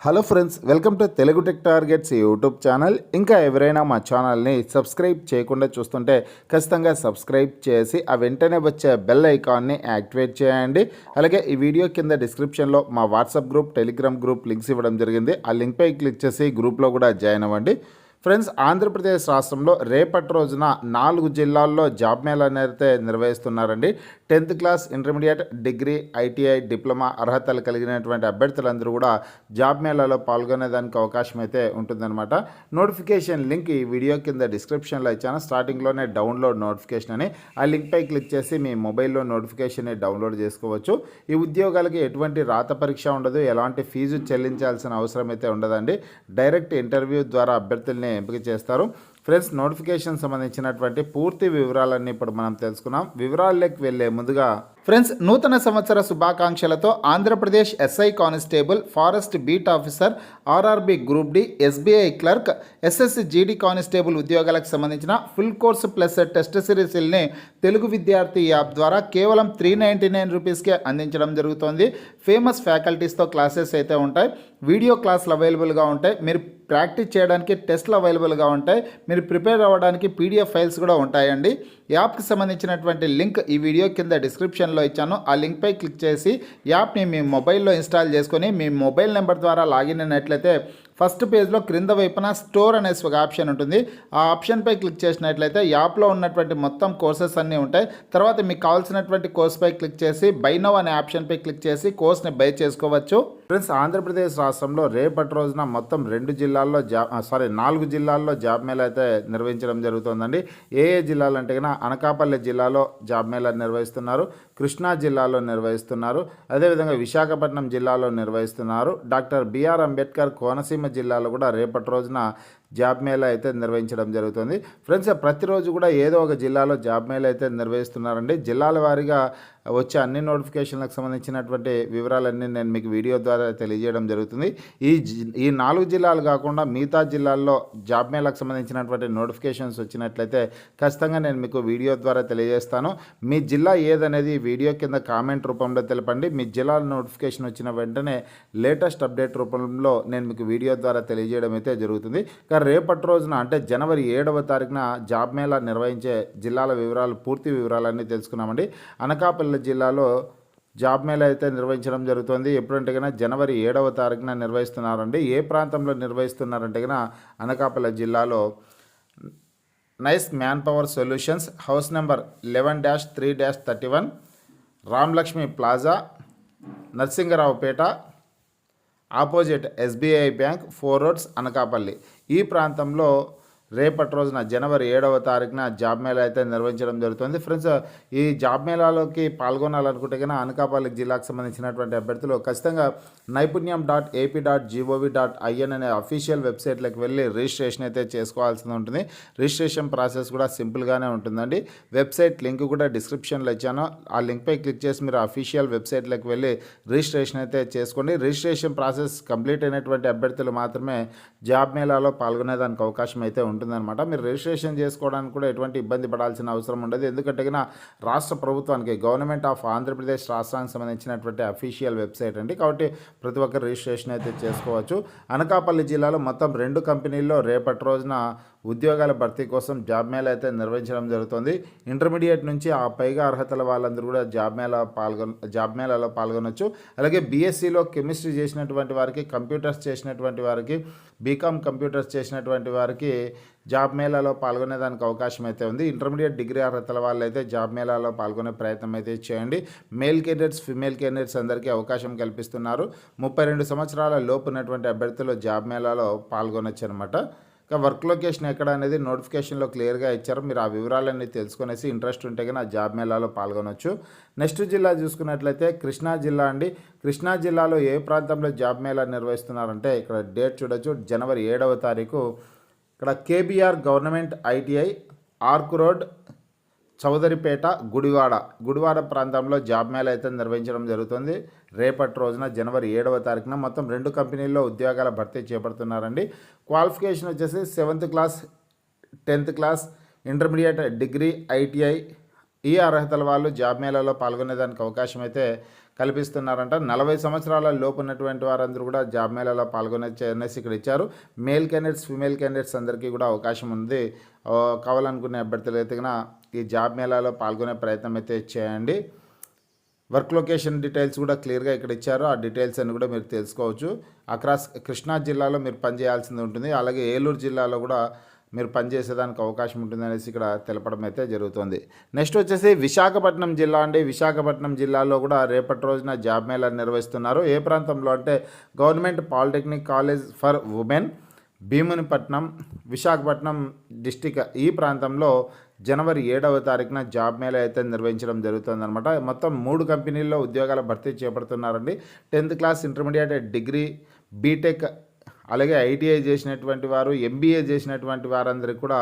Hello friends, welcome to Telugu tech targets YouTube channel. ఇంకా ఎవరైనా మా ఛానల్ని సబ్స్క్రైబ్ చేయకుండా చూస్తుంటే ఖచ్చితంగా సబ్స్క్రైబ్ చేసి ఆ వెంటనే వచ్చే బెల్ ఐకాన్ని యాక్టివేట్ చేయండి. అలాగే ఈ వీడియో కింద డిస్క్రిప్షన్లో మా WhatsApp group, Telegram group links ఇవ్వడం జరిగింది. ఆ లింక్పై క్లిక్ చేసి గ్రూప్లో కూడా జాయిన్ అవ్వండి. ఫ్రెండ్స్, ఆంధ్రప్రదేశ్ రాష్ట్రంలో రేపటి రోజున 4 జిల్లాల్లో జాబ్ మేళా అయితే నిర్వహిస్తున్నారండి. 10th class, intermediate, degree, ITI, diploma అర్హతలు కలిగినటువంటి అభ్యర్థులందరూ కూడా జాబ్ మేళాలో పాల్గొనేదానికి అవకాశం అయితే ఉంటుందన్నమాట. నోటిఫికేషన్ లింక్ ఈ వీడియో కింద డిస్క్రిప్షన్లో ఇచ్చాను. స్టార్టింగ్లోనే డౌన్లోడ్ నోటిఫికేషన్ అని ఆ లింక్పై క్లిక్ చేసి మీ మొబైల్లో నోటిఫికేషన్ని డౌన్లోడ్ చేసుకోవచ్చు. ఈ ఉద్యోగాలకి ఎటువంటి రాత పరీక్ష ఉండదు, ఎలాంటి ఫీజు చెల్లించాల్సిన అవసరం అయితే ఉండదండి. డైరెక్ట్ ఇంటర్వ్యూ ద్వారా అభ్యర్థుల్ని ఎంపిక చేస్తారు. ఫ్రెండ్స్, నోటిఫికేషన్ సంబంధించినటువంటి పూర్తి వివరాలన్నీ ఇప్పుడు మనం తెలుసుకున్నాం. వివరాల్లోకి వెళ్ళే ముందుగా ఫ్రెండ్స్, నూతన సంవత్సర శుభాకాంక్షలతో Andhra Pradesh SI constable, forest beat officer, RRB group D, SBI clerk, SSC GD constable ఉద్యోగాలకు సంబంధించిన ఫుల్ కోర్సు ప్లస్ టెస్ట్ సిరీస్ని తెలుగు విద్యార్థి యాప్ ద్వారా కేవలం 399 రూపీస్కే అందించడం జరుగుతోంది. ఫేమస్ ఫ్యాకల్టీస్తో క్లాసెస్ అయితే ఉంటాయి. వీడియో క్లాసులు అవైలబుల్గా ఉంటాయి. మీరు ప్రాక్టీస్ చేయడానికి టెస్ట్లు అవైలబుల్గా ఉంటాయి. మీరు ప్రిపేర్ అవ్వడానికి పీడిఎఫ్ ఫైల్స్ కూడా ఉంటాయండి. యాప్కి సంబంధించినటువంటి లింక్ ఈ వీడియో కింద డిస్క్రిప్షన్లో ఇచ్చాను. ఆ లింక్పై క్లిక్ చేసి యాప్ని మీ మొబైల్లో ఇన్స్టాల్ చేసుకొని మీ మొబైల్ నెంబర్ ద్వారా లాగిన్ అయినట్లయితే ఫస్ట్ పేజ్లో క్రింద వైపున స్టోర్ అనే ఒక ఆప్షన్ ఉంటుంది. ఆ ఆప్షన్పై క్లిక్ చేసినట్లయితే యాప్లో ఉన్నటువంటి మొత్తం కోర్సెస్ అన్నీ ఉంటాయి. తర్వాత మీకు కావాల్సినటువంటి కోర్స్పై క్లిక్ చేసి బై నౌ అనే ఆప్షన్పై క్లిక్ చేసి కోర్స్ని బై చేసుకోవచ్చు. ఫ్రెండ్స్, ఆంధ్రప్రదేశ్ రాష్ట్రంలో రేపటి రోజున మొత్తం 4 జిల్లాల్లో జాబ్ మేళా అయితే నిర్వహించడం జరుగుతుందండి. ఏ జిల్లాలు అంటే కన్నా అనకాపల్లి జిల్లాలో జాబ్ మేళా నిర్వహిస్తున్నారు, కృష్ణా జిల్లాలో నిర్వహిస్తున్నారు, అదేవిధంగా విశాఖపట్నం జిల్లాలో నిర్వహిస్తున్నారు. డాక్టర్ బిఆర్ అంబేద్కర్ కోనసీమ జిల్లాలో కూడా రేపటి రోజున జాబ్ మేళా అయితే నిర్వహించడం జరుగుతుంది. ఫ్రెండ్స్, ప్రతిరోజు కూడా ఏదో ఒక జిల్లాలో జాబ్ మేళా అయితే నిర్వహిస్తున్నారండి. జిల్లాల వారీగా వచ్చే అన్ని నోటిఫికేషన్లకు సంబంధించినటువంటి వివరాలన్నీ నేను మీకు వీడియో ద్వారా తెలియజేయడం జరుగుతుంది. ఈ 4 జిల్లాలు కాకుండా మిగతా జిల్లాల్లో జాబ్ మేళాకు సంబంధించినటువంటి నోటిఫికేషన్స్ వచ్చినట్లయితే ఖచ్చితంగా నేను మీకు వీడియో ద్వారా తెలియజేస్తాను. మీ జిల్లా ఏదనేది వీడియో కింద కామెంట్ రూపంలో తెలపండి. మీ జిల్లా నోటిఫికేషన్ వచ్చిన వెంటనే లేటెస్ట్ అప్డేట్ రూపంలో నేను మీకు వీడియో ద్వారా తెలియజేయడం అయితే జరుగుతుంది. రేపటి రోజున అంటే జనవరి 7వ తారీఖున జాబ్ మేళా నిర్వహించే జిల్లాల వివరాలు, పూర్తి వివరాలన్నీ తెలుసుకున్నామండి. అనకాపల్లి జిల్లాలో జాబ్ మేళా అయితే నిర్వహించడం జరుగుతుంది. ఎప్పుడంటే కన్నా జనవరి 7వ తారీఖున నిర్వహిస్తున్నారండి. ఏ ప్రాంతంలో నిర్వహిస్తున్నారంటే కన్నా అనకాపల్లి జిల్లాలో nice man power solutions, house number 11-3-31, Ramalakshmi plaza, Narasingaraopeta, opposite SBI bank, 4 roads, Anakapalli. ఈ ప్రాంతంలో రేపటి రోజున జనవరి 7వ తారీఖున జాబ్ మేళా అయితే నిర్వహించడం జరుగుతుంది. ఫ్రెండ్స్, ఈ జాబ్ మేళాలోకి పాల్గొనాలనుకుంటే కన్నా అనకాపల్లి జిల్లాకు సంబంధించినటువంటి అభ్యర్థులు ఖచ్చితంగా naipunyam.ap.gov.in అనే అఫీషియల్ వెబ్సైట్లోకి వెళ్ళి రిజిస్ట్రేషన్ అయితే చేసుకోవాల్సి ఉంటుంది. రిజిస్ట్రేషన్ ప్రాసెస్ కూడా సింపుల్గానే ఉంటుందండి. వెబ్సైట్ లింక్ కూడా డిస్క్రిప్షన్లో ఇచ్చాను. ఆ లింక్పై క్లిక్ చేసి మీరు అఫీషియల్ వెబ్సైట్లోకి వెళ్ళి రిజిస్ట్రేషన్ అయితే చేసుకోండి. రిజిస్ట్రేషన్ ప్రాసెస్ కంప్లీట్ అయినటువంటి అభ్యర్థులు మాత్రమే జాబ్ మేళాలో పాల్గొనేదానికి అవకాశం అయితే ఉంటుందన్నమాట. మీరు రిజిస్ట్రేషన్ చేసుకోవడానికి కూడా ఎటువంటి ఇబ్బంది పడాల్సిన అవసరం ఉండదు. ఎందుకంటే రాష్ట్ర ప్రభుత్వానికి, గవర్నమెంట్ ఆఫ్ ఆంధ్రప్రదేశ్ రాష్ట్రానికి సంబంధించినటువంటి అఫీషియల్ వెబ్సైట్ అండి. కాబట్టి ప్రతి ఒక్కరు రిజిస్ట్రేషన్ అయితే చేసుకోవచ్చు. అనకాపల్లి జిల్లాలో మొత్తం 2 కంపెనీల్లో రేపటి రోజున ఉద్యోగాల భర్తీ కోసం జాబ్ మేళా అయితే నిర్వహించడం జరుగుతుంది. ఇంటర్మీడియట్ నుంచి ఆ పైగా అర్హతల వాళ్ళందరూ కూడా జాబ్ మేళాలో పాల్గొనవచ్చు. అలాగే బీఎస్సీలో కెమిస్ట్రీ చేసినటువంటి వారికి, కంప్యూటర్స్ చేసినటువంటి వారికి, బీకామ్ కంప్యూటర్స్ చేసినటువంటి వారికి జాబ్ మేళాలో పాల్గొనేదానికి అవకాశం అయితే ఉంది. ఇంటర్మీడియట్, డిగ్రీ అర్హతల వాళ్ళు అయితే జాబ్ మేళాలో పాల్గొనే ప్రయత్నం అయితే చేయండి. మేల్ క్యాండిడేట్స్, ఫిమేల్ క్యాండిడేట్స్ అందరికీ అవకాశం కల్పిస్తున్నారు. 32 సంవత్సరాల లోపు ఉన్నటువంటి అభ్యర్థులు జాబ్ మేళాలో పాల్గొనొచ్చు అనమాట. ఇక వర్క్ లొకేషన్ ఎక్కడ అనేది నోటిఫికేషన్లో క్లియర్గా ఇచ్చారు. మీరు ఆ వివరాలన్నీ తెలుసుకునేసి ఇంట్రెస్ట్ ఉంటే కానీ ఆ జాబ్ మేళాలో పాల్గొనవచ్చు. నెక్స్ట్ జిల్లా చూసుకున్నట్లయితే కృష్ణా జిల్లా అండి. కృష్ణా జిల్లాలో ఏ ప్రాంతంలో జాబ్ మేళా నిర్వహిస్తున్నారంటే ఇక్కడ డేట్ చూడొచ్చు. జనవరి 7వ తారీఖు ఇక్కడ కేబీఆర్ గవర్నమెంట్ ఐటీఐ, ఆర్క్ రోడ్, చౌదరిపేట, గుడివాడ ప్రాంతంలో జాబ్ మేళా అయితే నిర్వహించడం జరుగుతుంది. రేపటి రోజున జనవరి 7వ తారీఖున మొత్తం 2 కంపెనీల్లో ఉద్యోగాల భర్తీ చేపడుతున్నారండి. క్వాలిఫికేషన్ వచ్చేసి 7th class, 10th class, intermediate, degree, ITI ఈ అర్హతల వాళ్ళు జాబ్ మేళాలో పాల్గొనేదానికి అవకాశం అయితే కల్పిస్తున్నారంట. 40 సంవత్సరాల లోపు ఉన్నటువంటి వారందరూ కూడా జాబ్ మేళాలో పాల్గొనొచ్చు అనేసి ఇక్కడ ఇచ్చారు. మేల్ క్యాండిడేట్స్, ఫీమేల్ క్యాండిడేట్స్ అందరికీ కూడా అవకాశం ఉంది. కావాలనుకునే అభ్యర్థులు అయితే ఈ జాబ్ మేళాలో పాల్గొనే ప్రయత్నం అయితే చేయండి. వర్క్ లొకేషన్ డీటెయిల్స్ కూడా క్లియర్గా ఇక్కడ ఇచ్చారు. ఆ డీటెయిల్స్ అన్ని కూడా మీరు తెలుసుకోవచ్చు. అక్రాస్ కృష్ణా జిల్లాలో మీరు పనిచేయాల్సింది ఉంటుంది. అలాగే ఏలూరు జిల్లాలో కూడా మీరు పనిచేసేదానికి అవకాశం ఉంటుంది అనేసి ఇక్కడ తెలపడం అయితే జరుగుతుంది. నెక్స్ట్ వచ్చేసి విశాఖపట్నం జిల్లా అండి. విశాఖపట్నం జిల్లాలో కూడా రేపటి రోజున జాబ్ మేళా నిర్వహిస్తున్నారు. ఏ ప్రాంతంలో అంటే government polytechnic college for women, Bheemunipatnam, Visakhapatnam district ఈ ప్రాంతంలో జనవరి 7వ తారీఖున జాబ్ మేళా అయితే నిర్వహించడం జరుగుతుందన్నమాట. మొత్తం 3 కంపెనీల్లో ఉద్యోగాల భర్తీ చేపడుతున్నారండి. 10th class, intermediate, degree, BTech, అలాగే ఐటీఐ చేసినటువంటి వారు, ఎంబీఏ చేసినటువంటి వారందరికీ కూడా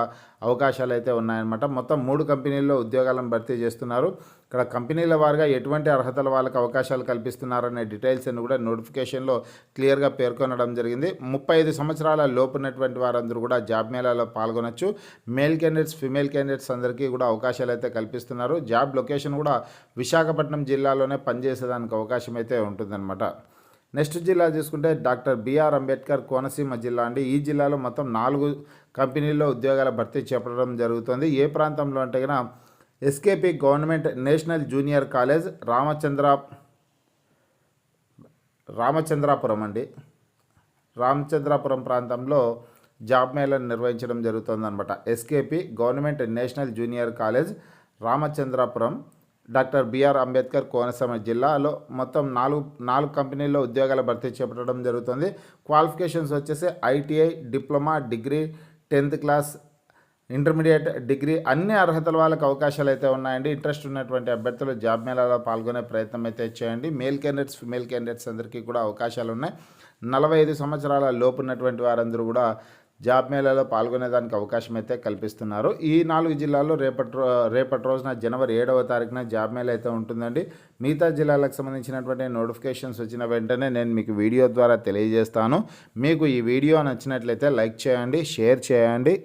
అవకాశాలు అయితే ఉన్నాయన్నమాట. మొత్తం 3 కంపెనీల్లో ఉద్యోగాలను భర్తీ చేస్తున్నారు. ఇక్కడ కంపెనీల వారుగా ఎటువంటి అర్హతల వాళ్ళకి అవకాశాలు కల్పిస్తున్నారనే డీటెయిల్స్ అన్ని కూడా నోటిఫికేషన్లో క్లియర్గా పేర్కొనడం జరిగింది. 35 సంవత్సరాల లోపు ఉన్నటువంటి వారందరూ కూడా జాబ్ మేళాలో పాల్గొనొచ్చు. మేల్ క్యాండిడేట్స్, ఫీమేల్ క్యాండిడేట్స్ అందరికీ కూడా అవకాశాలు అయితే కల్పిస్తున్నారు. జాబ్ లొకేషన్ కూడా విశాఖపట్నం జిల్లాలోనే పనిచేసేదానికి అవకాశం అయితే ఉంటుందన్నమాట. నెక్స్ట్ జిల్లా చూసుకుంటే డాక్టర్ బిఆర్ అంబేద్కర్ కోనసీమ జిల్లా అండి. ఈ జిల్లాలో మొత్తం 4 కంపెనీల్లో ఉద్యోగాల భర్తీ చేపట్టడం జరుగుతుంది. ఏ ప్రాంతంలో అంటే SKP government national junior college Ramachandrapuram అండి. రామచంద్రాపురం ప్రాంతంలో జాబ్ మేళాను నిర్వహించడం జరుగుతుందన్నమాట. SKP government national junior college Ramachandrapuram, doctor BR Ambedkar Konaseema జిల్లాలో మొత్తం 4 కంపెనీల్లో ఉద్యోగాల భర్తీ చేపట్టడం జరుగుతుంది. క్వాలిఫికేషన్స్ వచ్చేసి ITI, diploma, degree, 10th class, intermediate, degree అన్ని అర్హతల వాళ్ళకి అవకాశాలు అయితే ఉన్నాయండి. ఇంట్రెస్ట్ ఉన్నటువంటి అభ్యర్థులు జాబ్ మేళాలో పాల్గొనే ప్రయత్నం అయితే చేయండి. మేల్ క్యాండిడేట్స్, ఫీమేల్ క్యాండిడేట్స్ అందరికీ కూడా అవకాశాలు ఉన్నాయి. 45 సంవత్సరాల లోపు ఉన్నటువంటి వారందరూ కూడా జాబ్ మేళాలో పాల్గొనేదానికి అవకాశం అయితే కల్పిస్తున్నారు. ఈ 4 జిల్లాల్లో రేపటి రోజున జనవరి 7వ తారీఖున జాబ్ మేళా అయితే ఉంటుందండి. మిగతా జిల్లాలకు సంబంధించినటువంటి నోటిఫికేషన్స్ వచ్చిన వెంటనే నేను మీకు వీడియో ద్వారా తెలియజేస్తాను. మీకు ఈ వీడియో నచ్చినట్లయితే లైక్ చేయండి, షేర్ చేయండి.